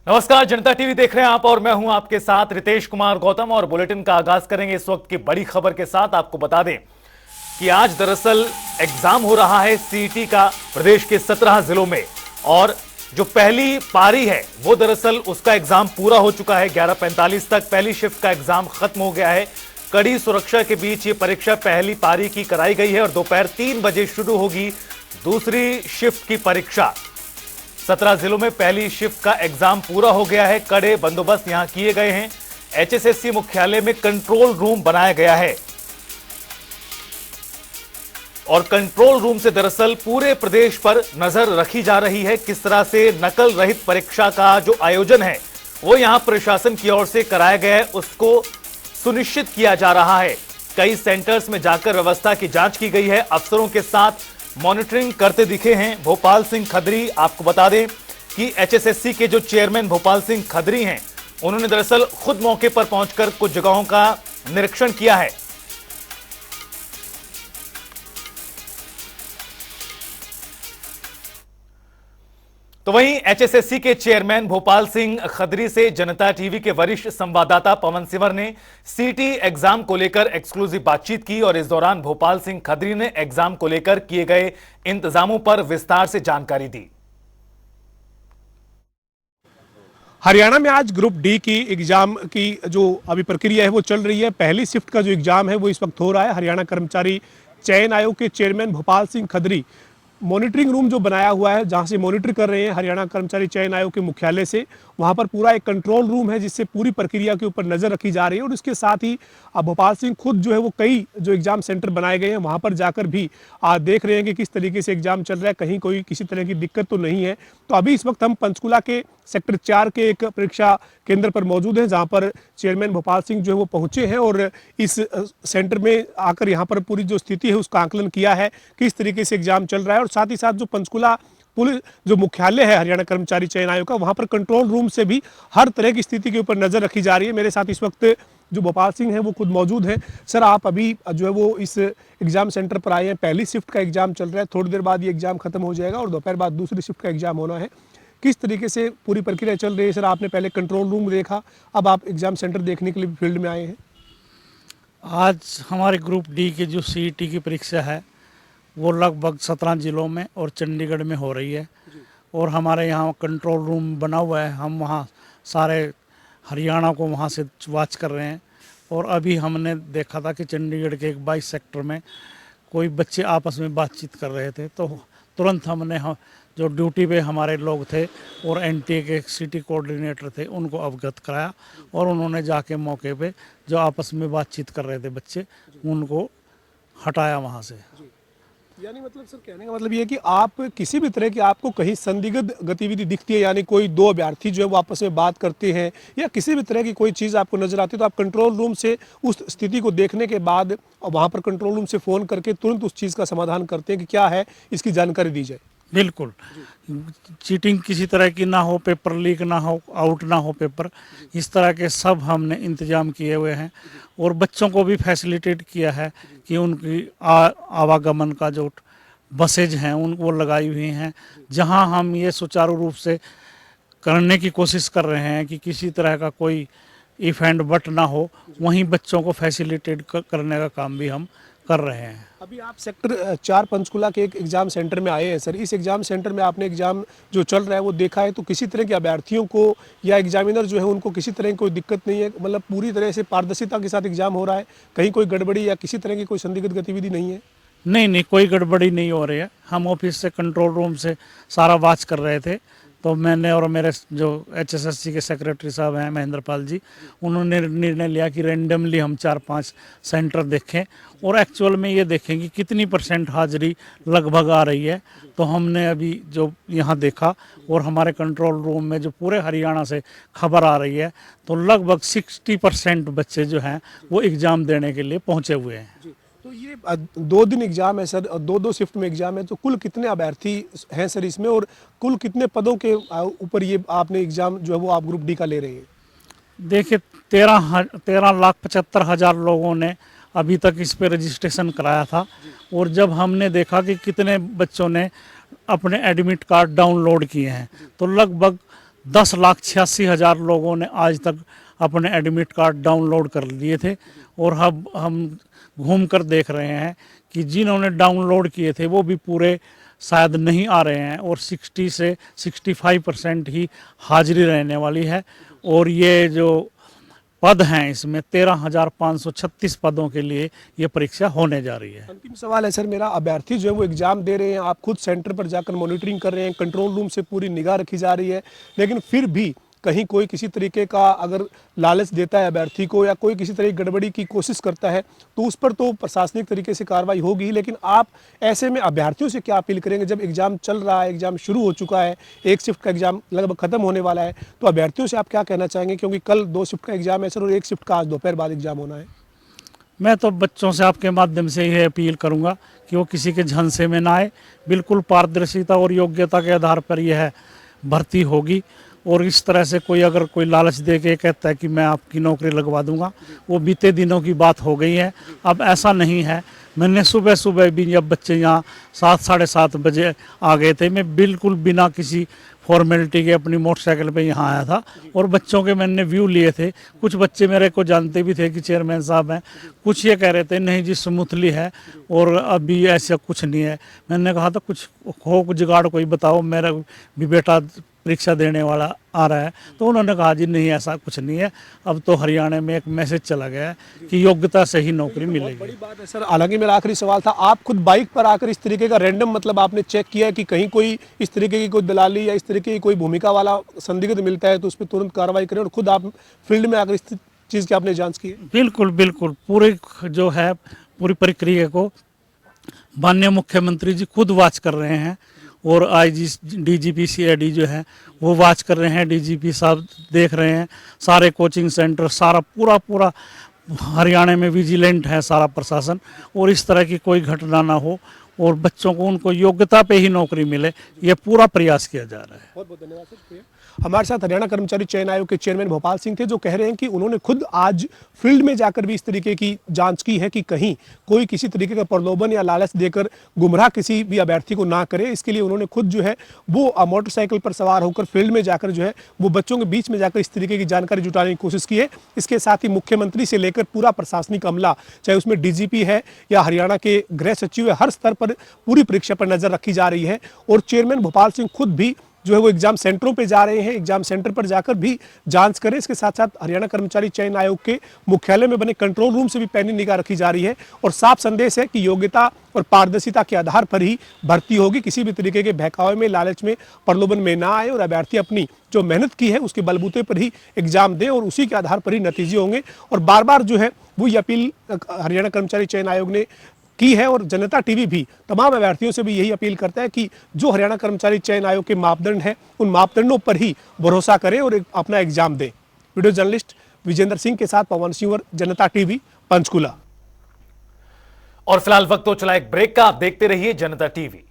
नमस्कार, जनता टीवी देख रहे हैं आप और मैं हूं आपके साथ रितेश कुमार गौतम। और बुलेटिन का आगाज करेंगे इस वक्त की बड़ी खबर के साथ। आपको बता दें कि आज दरअसल एग्जाम हो रहा है सीईटी का प्रदेश के 17 जिलों में, और जो पहली पारी है वो दरअसल उसका एग्जाम पूरा हो चुका है। 11:45 तक पहली शिफ्ट का एग्जाम खत्म हो गया है। कड़ी सुरक्षा के बीच ये परीक्षा पहली पारी की कराई गई है और दोपहर 3 बजे शुरू होगी दूसरी शिफ्ट की परीक्षा। 17 जिलों में पहली शिफ्ट का एग्जाम पूरा हो गया है। कड़े बंदोबस्त यहां किए गए हैं। एचएसएससी मुख्यालय में कंट्रोल रूम बनाया गया है और कंट्रोल रूम से दरअसल पूरे प्रदेश पर नजर रखी जा रही है। किस तरह से नकल रहित परीक्षा का जो आयोजन है वो यहां प्रशासन की ओर से कराया गया है, उसको सुनिश्चित किया जा रहा है। कई सेंटर्स में जाकर व्यवस्था की जांच की गई है। अफसरों के साथ मॉनिटरिंग करते दिखे हैं भोपाल सिंह खदरी। आपको बता दें कि एचएसएससी के जो चेयरमैन भोपाल सिंह खदरी हैं, उन्होंने दरअसल खुद मौके पर पहुंचकर कुछ जगहों का निरीक्षण किया है। तो वहीं एचएसएससी के चेयरमैन भोपाल सिंह खदरी से जनता टीवी के वरिष्ठ संवाददाता पवन सिवर ने सीईटी एग्जाम को लेकर एक्सक्लूसिव बातचीत की और इस दौरान भोपाल सिंह खदरी ने एग्जाम को लेकर किए गए इंतजामों पर विस्तार से जानकारी दी। हरियाणा में आज ग्रुप डी की एग्जाम की जो अभी प्रक्रिया है वो चल रही है। पहली शिफ्ट का जो एग्जाम है वो इस वक्त हो रहा है। हरियाणा कर्मचारी चयन आयोग के chairman Bhopal Singh Khadri monitoring room जो बनाया हुआ है, जहां से मॉनिटर कर रहे हैं हरियाणा कर्मचारी चयन आयोग के मुख्यालय से, वहां पर पूरा एक कंट्रोल रूम है जिससे पूरी प्रक्रिया के ऊपर नजर रखी जा रही है। और इसके साथ ही भोपाल सिंह खुद जो है वो कई जो एग्जाम सेंटर बनाए गए हैं वहां पर जाकर भी देख रहे हैं कि किस तरीके से एग्जाम चल रहा है, कहीं कोई किसी तरह की दिक्कत तो नहीं है। तो अभी इस वक्त हम पंचकुला के सेक्टर 4 के एक परीक्षा केंद्र पर मौजूद हैं, जहां पर चेयरमैन भोपाल सिंह जो है वो पहुंचे हैं और इस सेंटर में आकर यहां पर पूरी जो स्थिति है उसका आकलन किया है, किस तरीके से एग्जाम चल रहा है। और साथ ही साथ जो पंचकुला पुलिस जो मुख्यालय है हरियाणा कर्मचारी चयन आयोग का, वहां पर कंट्रोल रूम से भी हर तरह की स्थिति के ऊपर नजर रखी जा रही है। मेरे साथ इस वक्त जो भोपाल सिंह है वो खुद मौजूद हैं। सर, आप अभी जो है वो इस एग्जाम सेंटर पर आए हैं। पहली शिफ्ट का एग्जाम चल रहा है, थोड़ी देर बाद ये एग्जाम खत्म हो जाएगा और दोपहर बाद दूसरी शिफ्ट का एग्जाम होना है। किस तरीके से पूरी प्रक्रिया चल रही है? सर, आपने पहले कंट्रोल रूम देखा, अब आप एग्जाम सेंटर देखने के लिए फील्ड में आए हैं। आज हमारे ग्रुप डी की जो सीईटी की परीक्षा है वो लगभग 17 जिलों में और चंडीगढ़ में हो रही है और हमारे यहाँ कंट्रोल रूम बना हुआ है। हम वहाँ सारे हरियाणा को वहाँ से वॉच कर रहे हैं। और अभी हमने देखा था कि चंडीगढ़ के एक 22 सेक्टर में कोई बच्चे आपस में बातचीत कर रहे थे, तो तुरंत हमने जो ड्यूटी पे हमारे लोग थे और एनटीए के सिटी कोऑर्डिनेटर थे उनको अवगत कराया और उन्होंने जाके मौके पे जो आपस में बातचीत कर रहे थे बच्चे, उनको हटाया वहाँ से। यानी मतलब सर, कहने का मतलब ये है कि आप किसी भी तरह की आपको कहीं संदिग्ध गतिविधि दिखती है, यानी कोई दो अभ्यर्थी जो है वो आपस में बात करते हैं या किसी भी तरह की कोई चीज़ आपको नजर आती है, तो आप कंट्रोल रूम से उस स्थिति को देखने के बाद वहाँ पर कंट्रोल रूम से फ़ोन करके तुरंत उस चीज़ का समाधान करते हैं कि क्या है, इसकी जानकारी दी जाए। बिल्कुल, चीटिंग किसी तरह की ना हो, पेपर लीक ना हो, आउट ना हो पेपर, इस तरह के सब हमने इंतजाम किए हुए हैं। और बच्चों को भी फैसिलिटेट किया है कि उनकी आवागमन का जो बसेज हैं उनको लगाई हुई हैं, जहां हम ये सुचारू रूप से करने की कोशिश कर रहे हैं कि किसी तरह का कोई इफ एंड बट ना हो, वहीं बच्चों को फैसिलिटेट करने का काम भी हम कर रहे हैं। अभी आप सेक्टर 4 पंचकुला के एक एग्जाम सेंटर में आए हैं। सर, इस एग्जाम सेंटर में आपने एग्जाम जो चल रहा है वो देखा है, तो किसी तरह के अभ्यर्थियों को या एग्जामिनर जो है उनको किसी तरह की कोई दिक्कत नहीं है? मतलब पूरी तरह से पारदर्शिता के साथ एग्जाम हो रहा है, कहीं कोई गड़बड़ी या किसी तरह की कोई संदिग्ध गतिविधि नहीं है? नहीं, कोई गड़बड़ी नहीं हो रही है। हम ऑफिस से कंट्रोल रूम से सारा वॉच कर रहे थे, तो मैंने और मेरे जो एचएसएससी के सेक्रेटरी साहब हैं महेंद्र पाल जी, उन्होंने निर्णय लिया कि रैंडमली हम 4-5 सेंटर देखें और एक्चुअल में ये देखें कि कितनी % हाजिरी लगभग आ रही है। तो हमने अभी जो यहाँ देखा और हमारे कंट्रोल रूम में जो पूरे हरियाणा से खबर आ रही है, तो लगभग 60% बच्चे जो हैं वो एग्ज़ाम देने के लिए पहुँचे हुए हैं। तो ये 2 दिन एग्जाम है सर, 2-2 शिफ्ट में एग्जाम है, तो कुल कितने अभ्यर्थी हैं सर इसमें, और कुल कितने पदों के ऊपर ये आपने एग्जाम जो है वो आप ग्रुप डी का ले रहे हैं? देखिए, 13,75,000 लोगों ने अभी तक इस पे रजिस्ट्रेशन कराया था। और जब हमने देखा कि कितने बच्चों ने अपने एडमिट कार्ड डाउनलोड किए हैं, तो लगभग 10,86,000 लोगों ने आज तक अपने एडमिट कार्ड डाउनलोड कर लिए थे। और अब हम घूम कर देख रहे हैं कि जिन्होंने डाउनलोड किए थे वो भी पूरे शायद नहीं आ रहे हैं, और 60 से 65% ही हाजिरी रहने वाली है। और ये जो पद हैं इसमें 13,536 पदों के लिए ये परीक्षा होने जा रही है। अंतिम सवाल है सर मेरा, अभ्यर्थी जो है वो एग्जाम दे रहे हैं, आप खुद सेंटर पर जाकर मॉनिटरिंग कर रहे हैं, कंट्रोल रूम से पूरी निगाह रखी जा रही है, लेकिन फिर भी कहीं कोई किसी तरीके का अगर लालच देता है अभ्यर्थी को या कोई किसी तरह की गड़बड़ी की कोशिश करता है तो उस पर तो प्रशासनिक तरीके से कार्रवाई होगी, लेकिन आप ऐसे में अभ्यर्थियों से क्या अपील करेंगे जब एग्जाम चल रहा है, एग्जाम शुरू हो चुका है, एक शिफ्ट का एग्जाम लगभग खत्म होने वाला है, तो अभ्यर्थियों से आप क्या कहना चाहेंगे, क्योंकि कल 2 शिफ्ट का एग्जाम है सर और 1 शिफ्ट का आज दोपहर बाद एग्जाम होना है। मैं तो बच्चों से आपके माध्यम से यह अपील करूंगा कि वो किसी के झंसे में ना आए, बिल्कुल पारदर्शिता और योग्यता के आधार पर यह भर्ती होगी। और इस तरह से कोई अगर कोई लालच दे के कहता है कि मैं आपकी नौकरी लगवा दूंगा, वो बीते दिनों की बात हो गई है, अब ऐसा नहीं है। मैंने सुबह सुबह भी जब बच्चे यहाँ 7 साढ़े 7 बजे आ गए थे, मैं बिल्कुल बिना किसी फॉर्मेलिटी के अपनी मोटरसाइकिल पे यहाँ आया था और बच्चों के मैंने व्यू लिए थे। कुछ बच्चे मेरे को जानते भी थे कि चेयरमैन साहब हैं, कुछ ये कह रहे थे नहीं जी स्मूथली है और अभी ऐसा कुछ नहीं है। मैंने कहा था कुछ हो जुगाड़ कोई बताओ, मेरा भी बेटा परीक्षा देने वाला आ रहा है, तो उन्होंने कहा जी नहीं ऐसा कुछ नहीं है। अब तो हरियाणा में एक मैसेज चला गया है कि योग्यता से ही नौकरी मिलेगी। बड़ी बात है सर। हालांकि मेरा आखिरी सवाल था, आप खुद बाइक पर आकर इस तरीके का रैंडम मतलब आपने चेक किया है कि कहीं कोई इस तरीके की कोई दलाली या इस तरीके की कोई भूमिका वाला संदिग्ध मिलता है तो उस पर तुरंत कार्रवाई करें, और खुद आप फील्ड में आकर इस चीज़ की आपने जाँच की है? बिल्कुल बिल्कुल, पूरी जो है पूरी प्रक्रिया को माननीय मुख्यमंत्री जी खुद वॉच कर रहे हैं और आईजी डीजीपी सीआईडी जो है वो वॉच कर रहे हैं, डीजीपी साहब देख रहे हैं, सारे कोचिंग सेंटर सारा पूरा हरियाणा में विजिलेंट है सारा प्रशासन, और इस तरह की कोई घटना ना हो और बच्चों को उनको योग्यता पे ही नौकरी मिले, ये पूरा प्रयास किया जा रहा है। बहुत बहुत धन्यवाद सर। हमारे साथ हरियाणा कर्मचारी चयन आयोग के चेयरमैन भोपाल सिंह थे, जो कह रहे हैं कि उन्होंने खुद आज फील्ड में जाकर भी इस तरीके की जांच की है कि कहीं कोई किसी तरीके का प्रलोभन या लालच देकर गुमराह किसी भी अभ्यर्थी को ना करे। इसके लिए उन्होंने खुद जो है वो मोटरसाइकिल पर सवार होकर फील्ड में जाकर जो है वो बच्चों के बीच में जाकर इस तरीके की जानकारी जुटाने की कोशिश की है। इसके साथ ही मुख्यमंत्री से लेकर पूरा प्रशासनिक अमला, चाहे उसमें डीजीपी है या हरियाणा के गृह सचिव है, हर स्तर पर पूरी परीक्षा पर नजर रखी जा रही है। और चेयरमैन भोपाल सिंह खुद भी जो है वो एग्जाम सेंटरों पे जा रहे हैं, एग्जाम सेंटर पर जाकर भी जांच करें। इसके साथ साथ हरियाणा कर्मचारी चयन आयोग के मुख्यालय में बने कंट्रोल रूम से भी पैनी निगाह रखी जा रही है। और साफ संदेश है कि योग्यता और पारदर्शिता के आधार पर ही भर्ती होगी, किसी भी तरीके के बहकावे में, लालच में, प्रलोभन में ना आए और अभ्यर्थी अपनी जो मेहनत की है उसके बलबूते पर ही एग्जाम दे और उसी के आधार पर ही नतीजे होंगे। और बार बार जो है वो ये अपील हरियाणा कर्मचारी चयन आयोग ने की है और जनता टीवी भी तमाम अभ्यर्थियों से भी यही अपील करता है कि जो हरियाणा कर्मचारी चयन आयोग के मापदंड हैं उन मापदंडों पर ही भरोसा करें और अपना एग्जाम दें। वीडियो जर्नलिस्ट विजेंद्र सिंह के साथ पवन सिंह, जनता टीवी, पंचकुला। और फिलहाल वक्त तो चला एक ब्रेक का, आप देखते रहिए जनता टीवी।